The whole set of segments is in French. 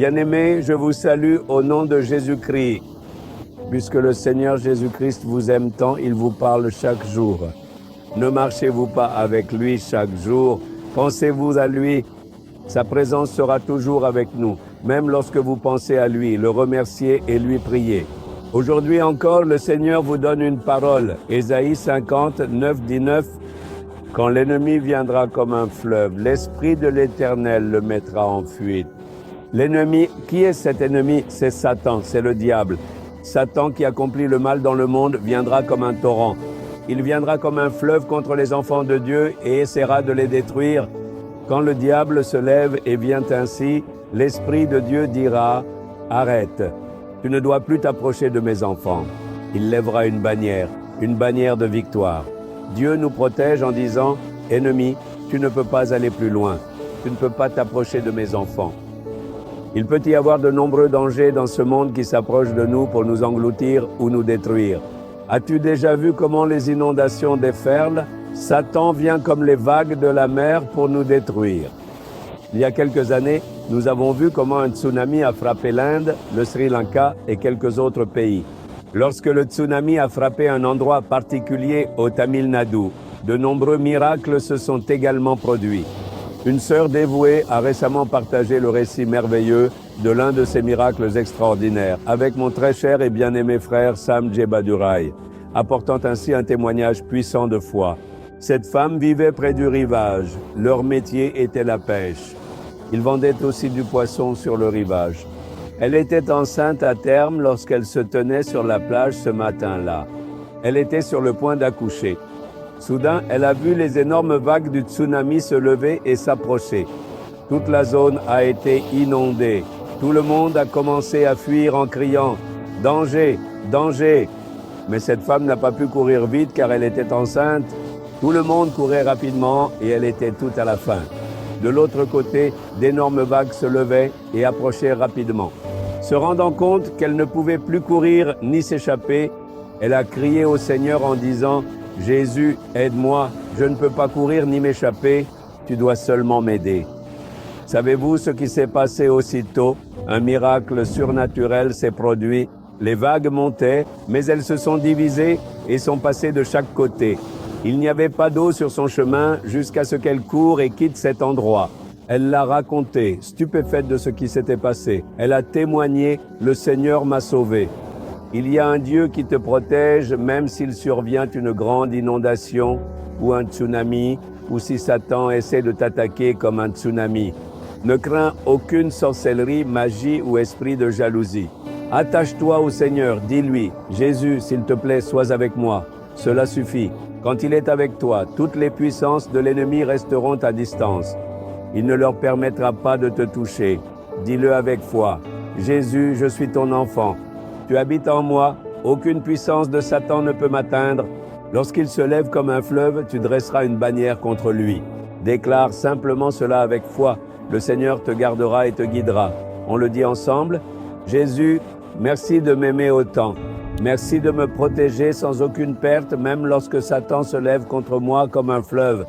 Bien-aimés, je vous salue au nom de Jésus-Christ. Puisque le Seigneur Jésus-Christ vous aime tant, il vous parle chaque jour. Ne marchez-vous pas avec lui chaque jour? Pensez-vous à lui? Sa présence sera toujours avec nous, même lorsque vous pensez à lui, le remercier et lui prier. Aujourd'hui encore, le Seigneur vous donne une parole. Ésaïe 50, 9 dit 9. Quand l'ennemi viendra comme un fleuve, l'Esprit de l'Éternel le mettra en fuite. L'ennemi, qui est cet ennemi? C'est Satan, c'est le diable. Satan qui accomplit le mal dans le monde viendra comme un torrent. Il viendra comme un fleuve contre les enfants de Dieu et essaiera de les détruire. Quand le diable se lève et vient ainsi, l'Esprit de Dieu dira « Arrête, tu ne dois plus t'approcher de mes enfants. » Il lèvera une bannière de victoire. Dieu nous protège en disant « Ennemi, tu ne peux pas aller plus loin. Tu ne peux pas t'approcher de mes enfants. » Il peut y avoir de nombreux dangers dans ce monde qui s'approchent de nous pour nous engloutir ou nous détruire. As-tu déjà vu comment les inondations déferlent? Satan vient comme les vagues de la mer pour nous détruire. Il y a quelques années, nous avons vu comment un tsunami a frappé l'Inde, le Sri Lanka et quelques autres pays. Lorsque le tsunami a frappé un endroit particulier au Tamil Nadu, de nombreux miracles se sont également produits. Une sœur dévouée a récemment partagé le récit merveilleux de l'un de ces miracles extraordinaires avec mon très cher et bien-aimé frère Sam Djebadurai, apportant ainsi un témoignage puissant de foi. Cette femme vivait près du rivage. Leur métier était la pêche. Ils vendaient aussi du poisson sur le rivage. Elle était enceinte à terme lorsqu'elle se tenait sur la plage ce matin-là. Elle était sur le point d'accoucher. Soudain, elle a vu les énormes vagues du tsunami se lever et s'approcher. Toute la zone a été inondée. Tout le monde a commencé à fuir en criant « Danger, danger !» Mais cette femme n'a pas pu courir vite car elle était enceinte. Tout le monde courait rapidement et elle était toute à la fin. De l'autre côté, d'énormes vagues se levaient et approchaient rapidement. Se rendant compte qu'elle ne pouvait plus courir ni s'échapper, elle a crié au Seigneur en disant « Jésus, aide-moi, je ne peux pas courir ni m'échapper, tu dois seulement m'aider. » Savez-vous ce qui s'est passé aussitôt? Un miracle surnaturel s'est produit. Les vagues montaient, mais elles se sont divisées et sont passées de chaque côté. Il n'y avait pas d'eau sur son chemin jusqu'à ce qu'elle court et quitte cet endroit. Elle l'a raconté, stupéfaite de ce qui s'était passé. Elle a témoigné, le Seigneur m'a sauvé. Il y a un Dieu qui te protège même s'il survient une grande inondation ou un tsunami ou si Satan essaie de t'attaquer comme un tsunami. Ne crains aucune sorcellerie, magie ou esprit de jalousie. Attache-toi au Seigneur, dis-lui « Jésus, s'il te plaît, sois avec moi. » Cela suffit. Quand il est avec toi, toutes les puissances de l'ennemi resteront à distance. Il ne leur permettra pas de te toucher. Dis-le avec foi. « Jésus, je suis ton enfant. Tu habites en moi, aucune puissance de Satan ne peut m'atteindre. Lorsqu'il se lève comme un fleuve, tu dresseras une bannière contre lui. Déclare simplement cela avec foi. Le Seigneur te gardera et te guidera. » On le dit ensemble. Jésus, merci de m'aimer autant. Merci de me protéger sans aucune perte, même lorsque Satan se lève contre moi comme un fleuve.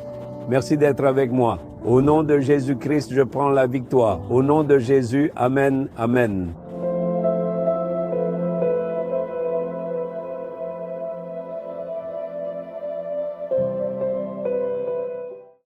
Merci d'être avec moi. Au nom de Jésus-Christ, je prends la victoire. Au nom de Jésus, Amen, Amen.